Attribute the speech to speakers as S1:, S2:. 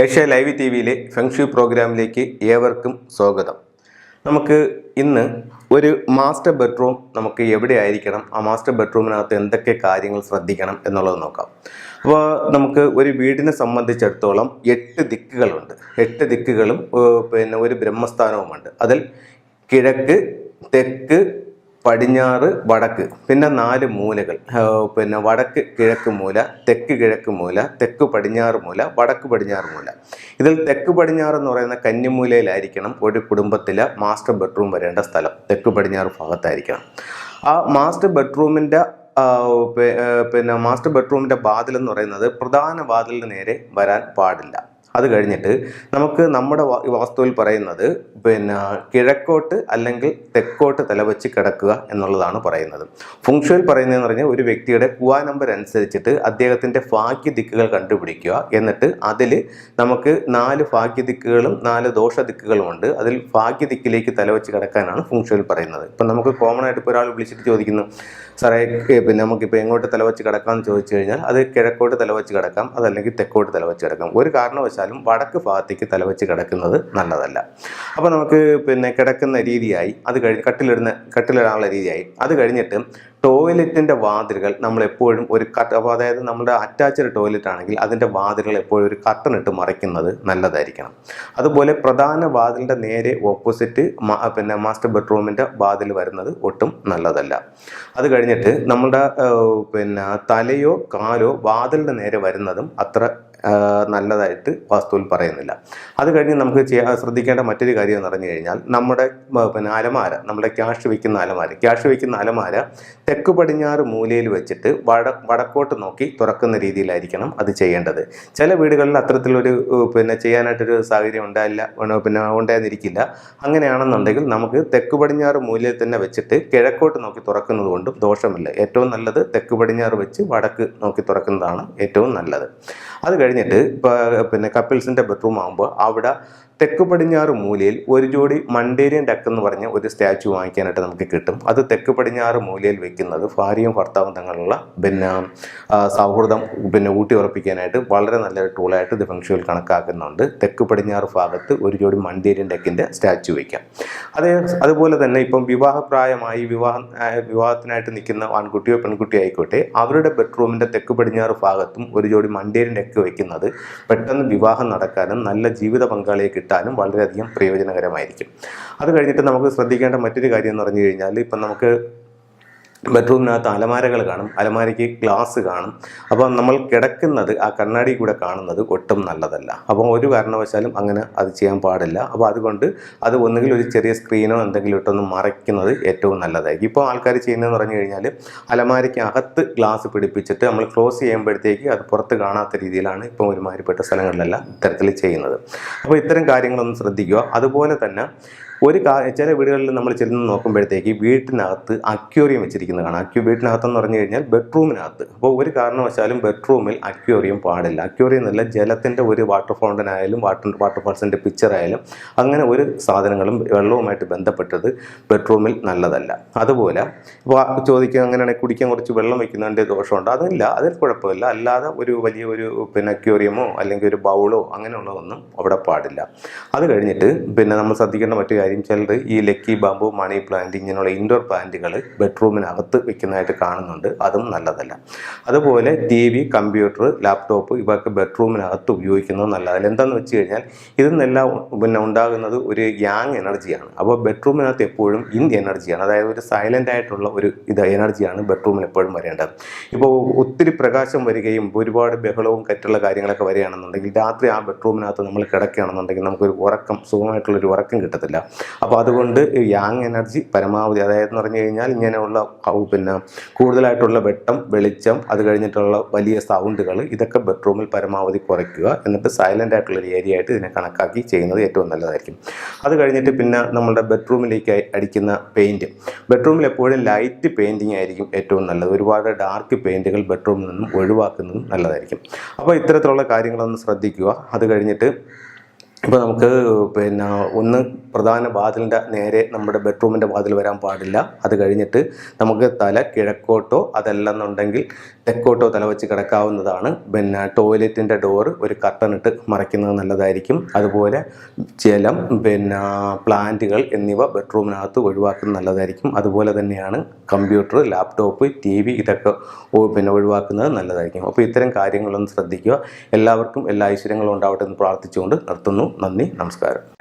S1: Asia live T വിയിലെ feng shui പ്രോഗ്രാമിലേക്ക് ഏവർക്കും സ്വാഗതം. നമുക്ക് ഇന്ന് ഒരു മാസ്റ്റർ ബെഡ്റൂം നമുക്ക് എവിടെ ആയിരിക്കണം, ആ മാസ്റ്റർ ബെഡ്റൂമിനകത്ത് എന്തൊക്കെ കാര്യങ്ങൾ ശ്രദ്ധിക്കണം എന്നുള്ളത് നോക്കാം. അപ്പോൾ നമുക്ക് ഒരു വീടിനെ സംബന്ധിച്ചിടത്തോളം 8 ദിക്കുകളുണ്ട്. 8 ദിക്കുകളും ഒരു ബ്രഹ്മസ്ഥാനവുമുണ്ട്. അതിൽ കിഴക്ക്, തെക്ക്, പടിഞ്ഞാറ്, വടക്ക്, പിന്നെ 4 മൂലകൾ. വടക്ക് കിഴക്ക് മൂല, തെക്ക് കിഴക്ക് മൂല, തെക്ക് പടിഞ്ഞാറ് മൂല, വടക്ക് പടിഞ്ഞാറ് മൂല. ഇതിൽ തെക്ക് പടിഞ്ഞാറ് എന്ന് പറയുന്ന കന്നിമൂലയിലായിരിക്കണം ഒരു കുടുംബത്തിലെ മാസ്റ്റർ ബെഡ്റൂം വരേണ്ട സ്ഥലം. തെക്ക് പടിഞ്ഞാറ് ഭാഗത്തായിരിക്കണം. ആ മാസ്റ്റർ ബെഡ്റൂമിൻ്റെ മാസ്റ്റർ ബെഡ്റൂമിൻ്റെ വാതിൽ എന്ന് പറയുന്നത് പ്രധാന വാതിലിന് നേരെ വരാൻ പാടില്ല. അത് കഴിഞ്ഞിട്ട് നമുക്ക് നമ്മുടെ വാസ്തുവിൽ പറയുന്നത് കിഴക്കോട്ട് അല്ലെങ്കിൽ തെക്കോട്ട് തലവെച്ച് കിടക്കുക എന്നുള്ളതാണ് പറയുന്നത്. ഫുങ്ഷുവിൽ പറയുന്നതെന്ന് പറഞ്ഞാൽ ഒരു വ്യക്തിയുടെ കുവാ നമ്പർ അനുസരിച്ചിട്ട് അദ്ദേഹത്തിൻ്റെ ഭാഗ്യ ദിക്കുകൾ കണ്ടുപിടിക്കുക. എന്നിട്ട് അതിൽ നമുക്ക് 4 ഭാഗ്യ ദിക്കുകളും 4 ദോഷ ദിക്കുകളും ഉണ്ട്. അതിൽ ഭാഗ്യ ദിക്കിലേക്ക് തലവെച്ച് കിടക്കാനാണ് ഫുങ്ഷുവിൽ പറയുന്നത്. ഇപ്പം നമുക്ക് കോമൺ ആയിട്ട് ഇപ്പോൾ ഒരാൾ വിളിച്ചിട്ട് ചോദിക്കുന്നു, സാറേ നമുക്കിപ്പോൾ എങ്ങോട്ട് തലവെച്ച് കിടക്കാമെന്ന് ചോദിച്ചു കഴിഞ്ഞാൽ അത് കിഴക്കോട്ട് തലവെച്ച് കിടക്കാം, അതല്ലെങ്കിൽ തെക്കോട്ട് തലവെച്ച് കിടക്കാം. ഒരു കാരണവശാലും വടക്ക് ഭാഗത്തേക്ക് തലവെച്ച് കിടക്കുന്നത് നല്ലതല്ല. അപ്പോൾ നമുക്ക് കിടക്കുന്ന രീതിയായി, അത് കഴിഞ്ഞ് കട്ടിലിടാനുള്ള രീതിയായി. അത് കഴിഞ്ഞിട്ട് ടോയ്ലറ്റിൻ്റെ വാതിലുകൾ നമ്മൾ എപ്പോഴും ഒരു അപ്പോൾ അതായത് നമ്മുടെ അറ്റാച്ച്ഡ് ടോയ്ലറ്റ് ആണെങ്കിൽ അതിൻ്റെ വാതിലുകൾ എപ്പോഴും ഒരു കർട്ടൻ ഇട്ട് മറയ്ക്കുന്നത് നല്ലതായിരിക്കണം. അതുപോലെ പ്രധാന വാതിലിൻ്റെ നേരെ ഓപ്പോസിറ്റ് മാസ്റ്റർ ബെഡ്റൂമിൻ്റെ വാതിൽ വരുന്നത് ഒട്ടും നല്ലതല്ല. അത് കഴിഞ്ഞിട്ട് നമ്മുടെ തലയോ കാലോ വാതിലിൻ്റെ നേരെ വരുന്നതും അത്ര നല്ലതായിട്ട് വാസ്തുവിൽ പറയുന്നില്ല. അത് കഴിഞ്ഞ് നമുക്ക് ശ്രദ്ധിക്കേണ്ട മറ്റൊരു കാര്യം എന്ന് പറഞ്ഞു കഴിഞ്ഞാൽ നമ്മുടെ അലമാര, നമ്മുടെ ക്യാഷ് വയ്ക്കുന്ന അലമാര തെക്ക് പടിഞ്ഞാറ് മൂലയിൽ വെച്ചിട്ട് വടക്കോട്ട് നോക്കി തുറക്കുന്ന രീതിയിലായിരിക്കണം അത് ചെയ്യേണ്ടത്. ചില വീടുകളിൽ അത്തരത്തിലൊരു ചെയ്യാനായിട്ടൊരു സാഹചര്യം ഉണ്ടായിരുന്നിരിക്കില്ല. അങ്ങനെയാണെന്നുണ്ടെങ്കിൽ നമുക്ക് തെക്ക് പടിഞ്ഞാറ് മൂലയിൽ തന്നെ വെച്ചിട്ട് കിഴക്കോട്ട് നോക്കി തുറക്കുന്നത് കൊണ്ടും ദോഷമില്ല. ഏറ്റവും നല്ലത് തെക്ക് പടിഞ്ഞാറ് വെച്ച് വടക്ക് നോക്കി തുറക്കുന്നതാണ് ഏറ്റവും നല്ലത്. അത് കഴിഞ്ഞിട്ട് കപ്പിൾസിൻ്റെ ബെഡ്റൂം ആകുമ്പോൾ അവിടെ തെക്ക് പടിഞ്ഞാറ് മൂലയിൽ ഒരു ജോഡി മണ്ടേരിയൻ ഡക്ക് എന്ന് പറഞ്ഞ ഒരു സ്റ്റാച്ചു വാങ്ങിക്കാനായിട്ട് നമുക്ക് കിട്ടും. അത് തെക്ക് പടിഞ്ഞാറ് മൂലയിൽ വെക്കുന്നത് ഭാര്യയും ഭർത്താവും തമ്മിലുള്ള സൗഹൃദം ഊട്ടി ഉറപ്പിക്കാനായിട്ട് വളരെ നല്ലൊരു ടൂളായിട്ട് ഇത് ഫെങ്ഷുവിൽ കണക്കാക്കുന്നുണ്ട്. തെക്ക് പടിഞ്ഞാറ് ഭാഗത്ത് ഒരു ജോഡി മണ്ടേരിയൻ ഡക്കിൻ്റെ സ്റ്റാച്ചു വയ്ക്കാം. അതുപോലെ തന്നെ ഇപ്പം വിവാഹപ്രായമായി വിവാഹത്തിനായിട്ട് നിൽക്കുന്ന ആൺകുട്ടിയോ പെൺകുട്ടിയോ ആയിക്കോട്ടെ, അവരുടെ ബെഡ്റൂമിൻ്റെ തെക്ക് പടിഞ്ഞാറ് ഭാഗത്തും ഒരു ജോഡി മണ്ടേരിയൻ ഡക്ക് വയ്ക്കുന്നത് പെട്ടെന്ന് വിവാഹം നടക്കാനും നല്ല ജീവിത പങ്കാളിയെ കിട്ടാനും വളരെയധികം പ്രയോജനകരമായിരിക്കും. അത് കഴിഞ്ഞിട്ട് നമുക്ക് ശ്രദ്ധിക്കേണ്ട മറ്റൊരു കാര്യം എന്ന് പറഞ്ഞു കഴിഞ്ഞാൽ, ഇപ്പം നമുക്ക് ബെഡ്റൂമിനകത്ത് അലമാരകൾ കാണും, അലമാരയ്ക്ക് ഗ്ലാസ് കാണും. അപ്പോൾ നമ്മൾ കിടക്കുന്നത് ആ കണ്ണാടി കൂടെ കാണുന്നത് ഒട്ടും നല്ലതല്ല. അപ്പോൾ ഒരു കാരണവശാലും അങ്ങനെ അത് ചെയ്യാൻ പാടില്ല. അപ്പോൾ അതുകൊണ്ട് അത് ഒന്നുകിൽ ഒരു ചെറിയ സ്ക്രീനോ എന്തെങ്കിലും ഇട്ടൊന്ന് മറയ്ക്കുന്നത് ഏറ്റവും നല്ലതായിരിക്കും. ഇപ്പോൾ ആൾക്കാർ ചെയ്യുന്നതെന്ന് പറഞ്ഞു കഴിഞ്ഞാൽ അലമാരയ്ക്ക് അകത്ത് ഗ്ലാസ് പിടിപ്പിച്ചിട്ട് നമ്മൾ ക്ലോസ് ചെയ്യുമ്പോഴത്തേക്ക് അത് പുറത്ത് കാണാത്ത രീതിയിലാണ് ഇപ്പോൾ ഒരുമാതിരിപ്പെട്ട സ്ഥലങ്ങളിലെല്ലാം ഇത്തരത്തിൽ ചെയ്യുന്നത്. അപ്പോൾ ഇത്തരം കാര്യങ്ങളൊന്നും ശ്രദ്ധിക്കുക. അതുപോലെ തന്നെ ചില വീടുകളിൽ നമ്മൾ ചെന്ന് നോക്കുമ്പോഴത്തേക്ക് വീട്ടിനകത്ത് അക്വേറിയം വെച്ചിരിക്കുന്നത് കാണാം. വീട്ടിനകത്തെന്ന് പറഞ്ഞു കഴിഞ്ഞാൽ ബെഡ്റൂമിനകത്ത്. അപ്പോൾ ഒരു കാരണവശാലും ബെഡ്റൂമിൽ അക്വേറിയം പാടില്ല. അക്വേറിയം എന്നല്ല, ജലത്തിൻ്റെ ഒരു വാട്ടർ ഫൗണ്ടൻ ആയാലും വാട്ടർഫാൾസിൻ്റെ പിക്ചർ ആയാലും അങ്ങനെ ഒരു സാധനങ്ങളും വെള്ളവുമായിട്ട് ബന്ധപ്പെട്ടത് ബെഡ്റൂമിൽ നല്ലതല്ല. അതുപോലെ ഇപ്പോൾ ചോദിക്കുക, അങ്ങനെയാണെങ്കിൽ കുടിക്കാൻ കുറച്ച് വെള്ളം വയ്ക്കുന്നതിൻ്റെ ദോഷമുണ്ട്. അതിൽ കുഴപ്പമില്ല. അല്ലാതെ ഒരു വലിയ അക്വേറിയമോ അല്ലെങ്കിൽ ഒരു ബൗളോ അങ്ങനെയുള്ളതൊന്നും അവിടെ പാടില്ല. അത് കഴിഞ്ഞിട്ട് നമ്മൾ ശ്രദ്ധിക്കേണ്ട മറ്റു കാര്യം, ചിലർ ഈ ലക്കി ബാമ്പു, മണി പ്ലാന്റ് ഇങ്ങനെയുള്ള ഇൻഡോർ പ്ലാന്റുകൾ ബെഡ്റൂമിനകത്ത് വെക്കുന്നതായിട്ട് കാണുന്നുണ്ട്. അതും നല്ലതല്ല. അതുപോലെ TV, കമ്പ്യൂട്ടർ, ലാപ്ടോപ്പ് ഇവയൊക്കെ ബെഡ്റൂമിനകത്ത് ഉപയോഗിക്കുന്നത് നല്ലതല്ല. എന്താണെന്ന് വെച്ച് കഴിഞ്ഞാൽ ഇതെന്നെല്ലാം ഉണ്ടാകുന്നത് ഒരു യാങ് എനർജിയാണ്. അപ്പോൾ ബെഡ്റൂമിനകത്ത് എപ്പോഴും ഇൻ എനർജിയാണ്, അതായത് ഒരു സൈലൻ്റ് ആയിട്ടുള്ള ഒരു എനർജിയാണ് ബെഡ്റൂമിൽ എപ്പോഴും വരേണ്ടത്. ഇപ്പോൾ ഒത്തിരി പ്രകാശം വരികയും ഒരുപാട് ബഹളവും കറ്റുള്ള കാര്യങ്ങളൊക്കെ വരികയാണെന്നുണ്ടെങ്കിൽ രാത്രി ആ ബെഡ്റൂമിനകത്ത് നമ്മൾ കിടക്കുകയാണെന്നുണ്ടെങ്കിൽ നമുക്കൊരു സുഖമായിട്ടുള്ളൊരു ഉറക്കം കിട്ടത്തില്ല. അപ്പോൾ അതുകൊണ്ട് യാങ് എനർജി പരമാവധി, അതായത് എന്ന് പറഞ്ഞു കഴിഞ്ഞാൽ ഇങ്ങനെയുള്ള കൂടുതലായിട്ടുള്ള വെട്ടം, വെളിച്ചം, അത് കഴിഞ്ഞിട്ടുള്ള വലിയ സൗണ്ടുകൾ, ഇതൊക്കെ ബെഡ്റൂമിൽ പരമാവധി കുറയ്ക്കുക. എന്നിട്ട് സൈലൻ്റ് ആയിട്ടുള്ളൊരു ഏരിയ ആയിട്ട് ഇതിനെ കണക്കാക്കി ചെയ്യുന്നത് ഏറ്റവും നല്ലതായിരിക്കും. അത് കഴിഞ്ഞിട്ട് നമ്മുടെ ബെഡ്റൂമിലേക്ക് അടിക്കുന്ന പെയിൻറ്റ്, ബെഡ്റൂമിൽ എപ്പോഴും ലൈറ്റ് പെയിൻറ്റിങ് ആയിരിക്കും ഏറ്റവും നല്ലത്. ഒരുപാട് ഡാർക്ക് പെയിൻറ്റുകൾ ബെഡ്റൂമിൽ നിന്നും ഒഴിവാക്കുന്നതും നല്ലതായിരിക്കും. അപ്പോൾ ഇത്തരത്തിലുള്ള കാര്യങ്ങളൊന്ന് ശ്രദ്ധിക്കുക. അത് കഴിഞ്ഞിട്ട് ഇപ്പോൾ നമുക്ക് പിന്നെ ഒന്ന് പ്രധാന വാതിലിൻ്റെ നേരെ നമ്മുടെ ബെഡ്റൂമിൻ്റെ വാതിൽ വരാൻ പാടില്ല. അത് കഴിഞ്ഞിട്ട് നമുക്ക് തല കിഴക്കോട്ടോ അതല്ലെന്നുണ്ടെങ്കിൽ തെക്കോട്ടോ തല വെച്ച് കിടക്കാവുന്നതാണ്. പിന്നെ ടോയ്ലറ്റിൻ്റെ ഡോറ് ഒരു കർട്ടൻ ഇട്ട് മറയ്ക്കുന്നത് നല്ലതായിരിക്കും. അതുപോലെ ജലം, പിന്നെ പ്ലാന്റുകൾ എന്നിവ ബെഡ്റൂമിനകത്ത് ഒഴിവാക്കുന്നത് നല്ലതായിരിക്കും. അതുപോലെ തന്നെയാണ് കമ്പ്യൂട്ടർ, ലാപ്ടോപ്പ്, TV ഇതൊക്കെ പിന്നെ ഒഴിവാക്കുന്നത് നല്ലതായിരിക്കും. അപ്പോൾ ഇത്തരം കാര്യങ്ങളൊന്ന് ശ്രദ്ധിക്കുക. എല്ലാവർക്കും എല്ലാ ഐശ്വര്യങ്ങളും ഉണ്ടാവട്ടെ എന്ന് പ്രാർത്ഥിച്ചുകൊണ്ട് നിർത്തുന്നു. നന്ദി, നമസ്കാരം.